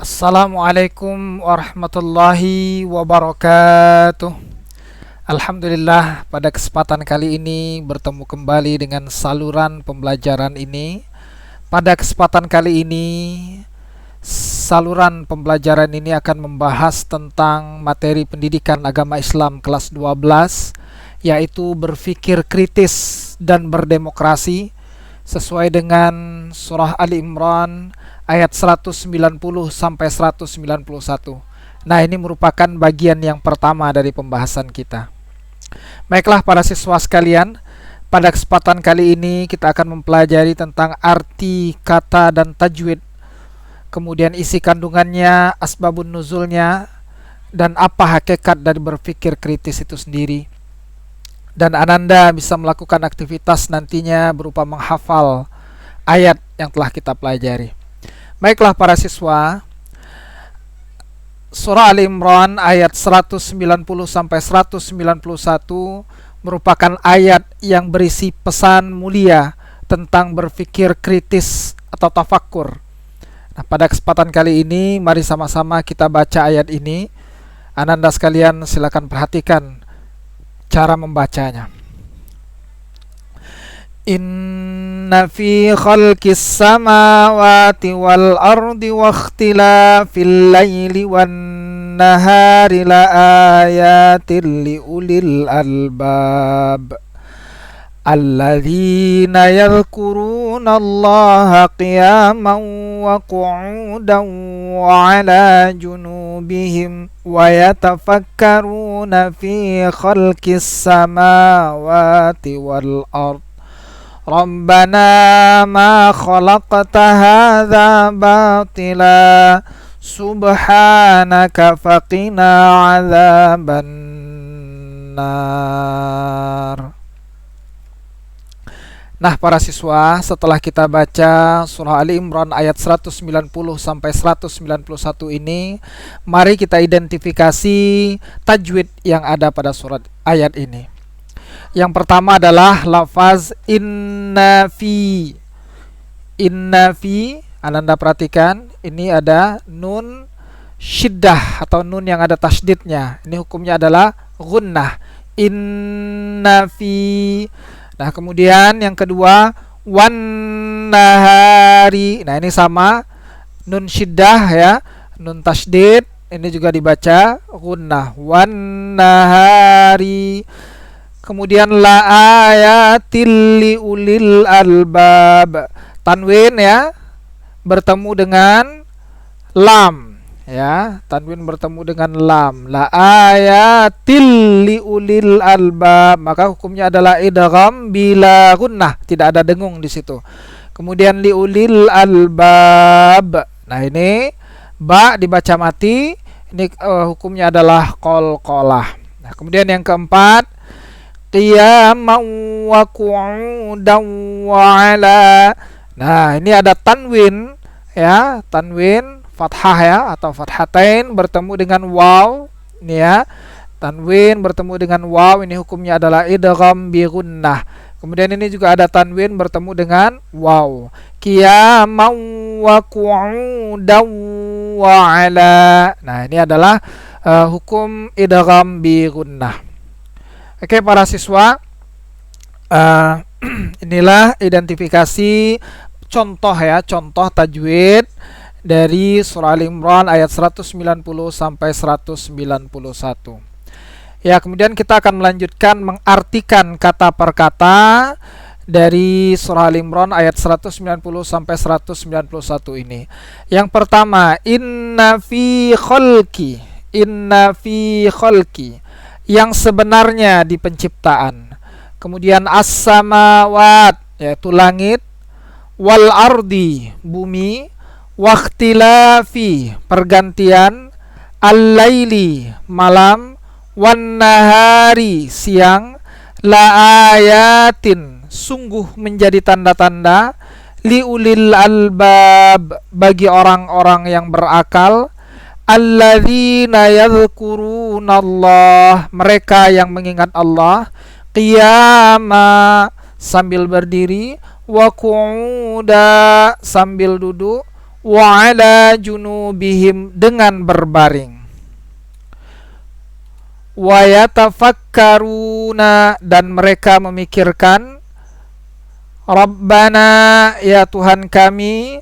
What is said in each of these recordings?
Assalamualaikum warahmatullahi wabarakatuh. Alhamdulillah, pada kesempatan kali ini bertemu kembali dengan saluran pembelajaran ini. Pada kesempatan kali ini, saluran pembelajaran ini akan membahas tentang materi pendidikan agama Islam kelas 12, yaitu berpikir kritis dan berdemokrasi, sesuai dengan surah Ali Imran ayat 190 sampai 191. Nah, ini merupakan bagian yang pertama dari pembahasan kita. Baiklah para siswa sekalian, pada kesempatan kali ini kita akan mempelajari tentang arti kata dan tajwid, kemudian isi kandungannya, asbabun nuzulnya, dan apa hakikat dari berpikir kritis itu sendiri. Dan Ananda bisa melakukan aktivitas nantinya berupa menghafal ayat yang telah kita pelajari. Baiklah para siswa, surah Ali Imran ayat 190 sampai 191 merupakan ayat yang berisi pesan mulia tentang berpikir kritis atau tafakkur. Nah, pada kesempatan kali ini mari sama-sama kita baca ayat ini. Ananda sekalian silakan perhatikan cara membacanya. Inna fi khalqis samawati wal ardi wa ikhtilafil laili wan nahari la ayatin li ulil albab alladzina yadhkuruna Allaha qiyaman wa qu'udan wa 'ala junubihim wa yatafakkaruna fi khalqis samawati wal ard Rabbana ma khalaqta hadza batila subhanaka faqina 'adzaban nar. Nah, para siswa, setelah kita baca surah Ali Imran ayat 190 sampai 191 ini, mari kita identifikasi tajwid yang ada pada surat ayat ini. Yang pertama adalah lafaz inna fi. Inna fi, Anda perhatikan, ini ada nun syiddah atau nun yang ada tasydidnya. Ini hukumnya adalah gunnah. Inna fi. Nah, kemudian yang kedua wan nahari. Nah, ini sama nun syiddah ya, nun tasydid, ini juga dibaca gunnah. Wan nahari. Kemudian la ayatil li ulil albab. Tanwin ya bertemu dengan lam ya, tanwin bertemu dengan lam. La ayatil li ulil albab, maka hukumnya adalah idgham bila gunnah, tidak ada dengung di situ. Kemudian li ulil albab. Nah, ini ba dibaca mati, ini hukumnya adalah qalqalah. Nah, kemudian yang keempat qiyaman wa qu'udan wa 'ala. Nah, ini ada tanwin ya, tanwin fathah ya atau fathatain bertemu dengan waw. Ini ya, tanwin bertemu dengan waw, ini hukumnya adalah idgham bi gunnah. Kemudian ini juga ada tanwin bertemu dengan waw. Qiyaman wa qu'udan wa 'ala. Nah, ini adalah hukum idgham bi gunnah. Oke, para siswa, inilah identifikasi contoh ya, contoh tajwid dari surah Al Imran ayat 190 sampai 191. Ya, kemudian kita akan melanjutkan mengartikan kata per kata dari surah Al Imran ayat 190 sampai 191 ini. Yang pertama, inna fi khalqi. Inna fi khalqi, yang sebenarnya di penciptaan. Kemudian as-samawat, yaitu langit, wal ardi, bumi, wakhtilafi, pergantian, al-laili, malam, wan nahari, siang, la ayatin, sungguh menjadi tanda-tanda, li ulil albab, bagi orang-orang yang berakal, alladzina yadhkuruna Allah, mereka yang mengingat Allah, qiyama, sambil berdiri, wa qu'uda, sambil duduk, wa ala junubihim, dengan berbaring, wa yatafakkaruna, dan mereka memikirkan, Rabbana, ya Tuhan kami,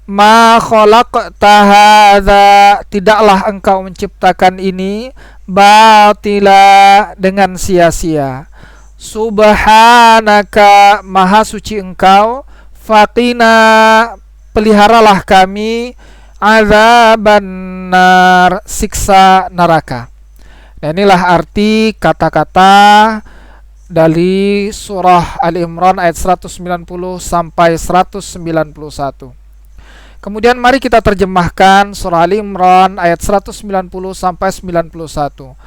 ma khalaqta hadza, tidaklah engkau menciptakan ini, batila, dengan sia-sia. Subhanaka, maha suci engkau, faqina, peliharalah kami, azabannar, siksa neraka. Nah, inilah arti kata-kata dari surah Ali Imran ayat 190 sampai 191. Kemudian mari kita terjemahkan surah Ali Imran ayat 190 sampai 91.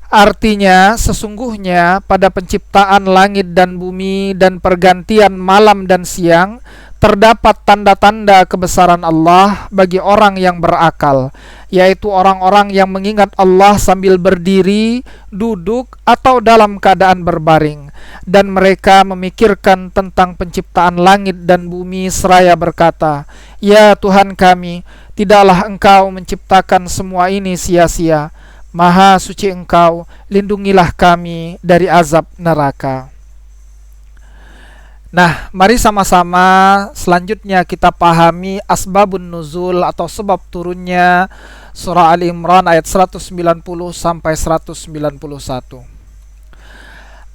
Artinya, sesungguhnya pada penciptaan langit dan bumi dan pergantian malam dan siang terdapat tanda-tanda kebesaran Allah bagi orang yang berakal, yaitu orang-orang yang mengingat Allah sambil berdiri, duduk, atau dalam keadaan berbaring, dan mereka memikirkan tentang penciptaan langit dan bumi seraya berkata, ya Tuhan kami, tidaklah engkau menciptakan semua ini sia-sia. Maha suci engkau, lindungilah kami dari azab neraka. Nah, mari sama-sama selanjutnya kita pahami asbabun nuzul atau sebab turunnya surah Ali Imran ayat 190 sampai 191.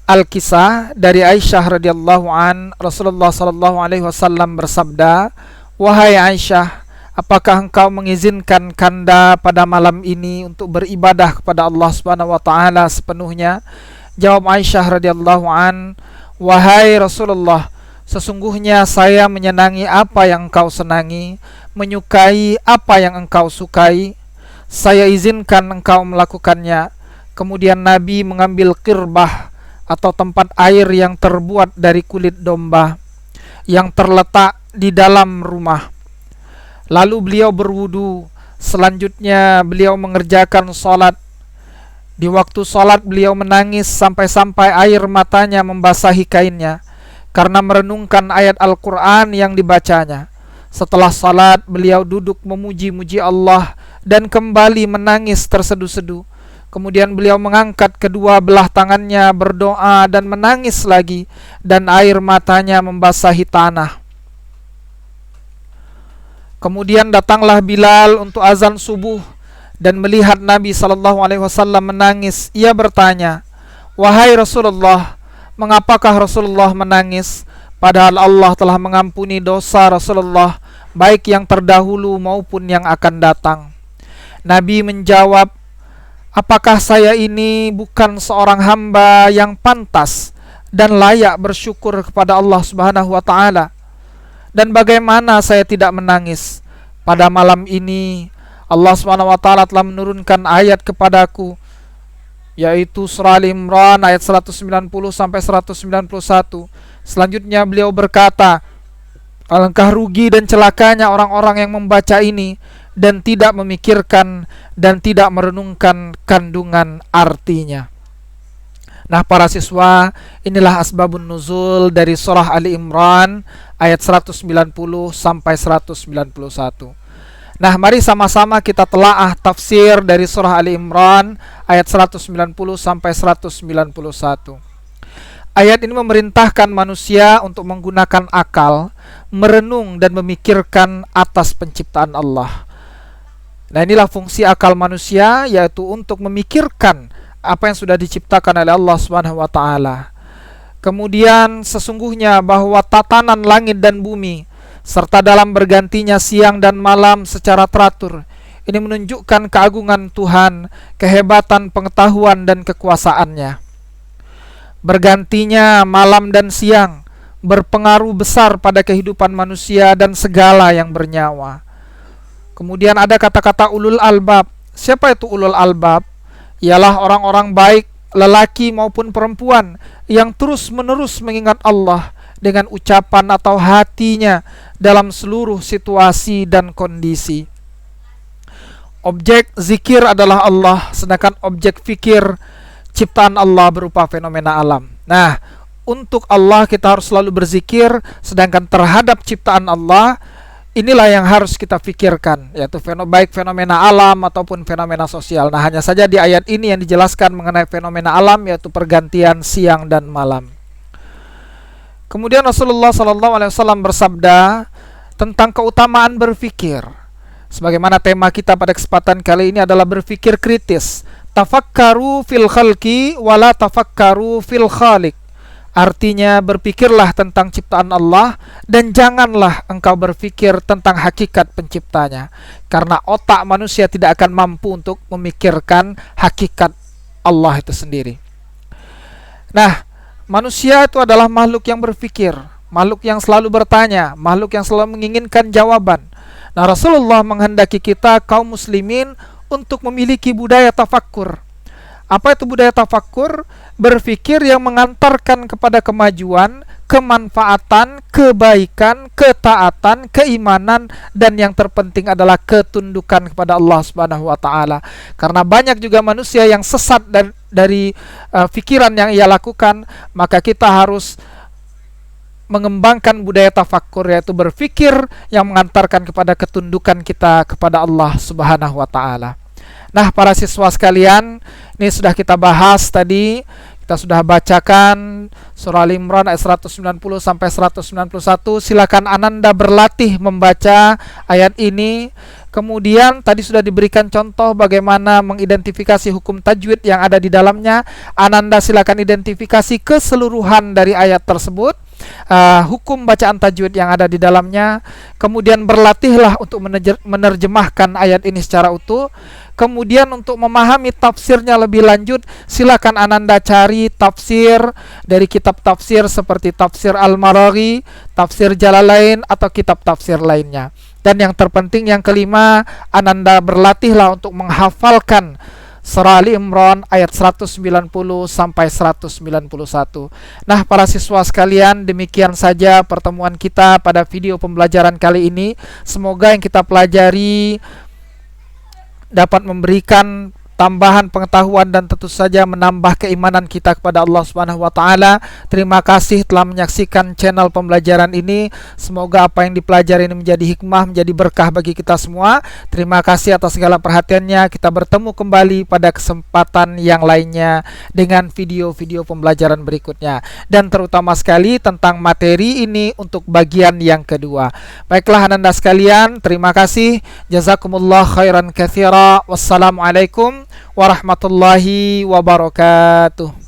Al-Kisah dari Aisyah radhiyallahu an, Rasulullah sallallahu alaihi wasallam bersabda, wahai Aisyah, apakah engkau mengizinkan kanda pada malam ini untuk beribadah kepada Allah Subhanahu wa taala sepenuhnya? Jawab Aisyah radhiyallahu an, wahai Rasulullah, sesungguhnya saya menyenangi apa yang engkau senangi, menyukai apa yang engkau sukai. Saya izinkan engkau melakukannya. Kemudian Nabi mengambil qirbah atau tempat air yang terbuat dari kulit domba yang terletak di dalam rumah. Lalu beliau berwudu. Selanjutnya beliau mengerjakan salat. Di waktu salat beliau menangis sampai-sampai air matanya membasahi kainnya karena merenungkan ayat Al-Quran yang dibacanya. Setelah salat beliau duduk memuji-muji Allah dan kembali menangis tersedu-sedu. Kemudian beliau mengangkat kedua belah tangannya berdoa dan menangis lagi, dan air matanya membasahi tanah. Kemudian datanglah Bilal untuk azan subuh dan melihat Nabi SAW menangis. Ia bertanya, wahai Rasulullah, mengapakah Rasulullah menangis? Padahal Allah telah mengampuni dosa Rasulullah, baik yang terdahulu maupun yang akan datang. Nabi menjawab, apakah saya ini bukan seorang hamba yang pantas dan layak bersyukur kepada Allah Subhanahu wa taala? Dan bagaimana saya tidak menangis? Pada malam ini Allah Subhanahu wa taala telah menurunkan ayat kepadaku, yaitu surah Ali Imran ayat 190 sampai 191. Selanjutnya beliau berkata, alangkah rugi dan celakanya orang-orang yang membaca ini dan tidak memikirkan dan tidak merenungkan kandungan artinya. Nah, para siswa, inilah asbabun nuzul dari surah Ali Imran ayat 190 sampai 191. Nah, mari sama-sama kita telaah tafsir dari surah Ali Imran ayat 190 sampai 191. Ayat ini memerintahkan manusia untuk menggunakan akal, merenung dan memikirkan atas penciptaan Allah. Nah, inilah fungsi akal manusia, yaitu untuk memikirkan apa yang sudah diciptakan oleh Allah Subhanahu wa taala. Kemudian sesungguhnya bahwa tatanan langit dan bumi serta dalam bergantinya siang dan malam secara teratur ini menunjukkan keagungan Tuhan, kehebatan pengetahuan dan kekuasaannya. Bergantinya malam dan siang berpengaruh besar pada kehidupan manusia dan segala yang bernyawa. Kemudian ada kata-kata ulul albab. Siapa itu ulul albab? Ialah orang-orang baik, lelaki maupun perempuan, yang terus-menerus mengingat Allah dengan ucapan atau hatinya dalam seluruh situasi dan kondisi. Objek zikir adalah Allah, sedangkan objek fikir ciptaan Allah berupa fenomena alam. Nah, untuk Allah kita harus selalu berzikir, sedangkan terhadap ciptaan Allah inilah yang harus kita pikirkan, yaitu baik fenomena alam ataupun fenomena sosial. Nah, hanya saja di ayat ini yang dijelaskan mengenai fenomena alam, yaitu pergantian siang dan malam. Kemudian Rasulullah SAW bersabda tentang keutamaan berfikir. Sebagaimana tema kita pada kesempatan kali ini adalah berfikir kritis. Tafakkaru fil khalqi wala tafakkaru fil khaliq. Artinya berpikirlah tentang ciptaan Allah dan janganlah engkau berpikir tentang hakikat penciptanya. Karena otak manusia tidak akan mampu untuk memikirkan hakikat Allah itu sendiri. Nah, manusia itu adalah makhluk yang berpikir, makhluk yang selalu bertanya, makhluk yang selalu menginginkan jawaban. Nah, Rasulullah menghendaki kita kaum muslimin untuk memiliki budaya tafakkur. Apa itu budaya tafakkur? Berpikir yang mengantarkan kepada kemajuan, kemanfaatan, kebaikan, ketaatan, keimanan, dan yang terpenting adalah ketundukan kepada Allah Subhanahu wa taala. Karena banyak juga manusia yang sesat dari pikiran yang ia lakukan, maka kita harus mengembangkan budaya tafakkur, yaitu berpikir yang mengantarkan kepada ketundukan kita kepada Allah Subhanahu wa taala. Nah, para siswa sekalian, ini sudah kita bahas tadi. Kita sudah bacakan surah Al-Imran ayat 190 sampai 191. Silakan Ananda berlatih membaca ayat ini. Kemudian tadi sudah diberikan contoh bagaimana mengidentifikasi hukum tajwid yang ada di dalamnya. Ananda silakan identifikasi keseluruhan dari ayat tersebut, hukum bacaan tajwid yang ada di dalamnya. Kemudian berlatihlah untuk menerjemahkan ayat ini secara utuh. Kemudian untuk memahami tafsirnya lebih lanjut, silakan Ananda cari tafsir dari kitab tafsir seperti tafsir Al-Maraghi, tafsir Jalalain, atau kitab tafsir lainnya. Dan yang terpenting yang kelima, Ananda berlatihlah untuk menghafalkan surah Ali Imran ayat 190 sampai 191. Nah, para siswa sekalian, demikian saja pertemuan kita pada video pembelajaran kali ini. Semoga yang kita pelajari dapat memberikan tambahan pengetahuan dan tentu saja menambah keimanan kita kepada Allah Subhanahu wa taala. Terima kasih telah menyaksikan channel pembelajaran ini. Semoga apa yang dipelajari ini menjadi hikmah, menjadi berkah bagi kita semua. Terima kasih atas segala perhatiannya. Kita bertemu kembali pada kesempatan yang lainnya dengan video-video pembelajaran berikutnya, dan terutama sekali tentang materi ini untuk bagian yang kedua. Baiklah Ananda sekalian, terima kasih. Jazakumullah khairan katsira. Wassalamualaikum warahmatullahi wabarakatuh.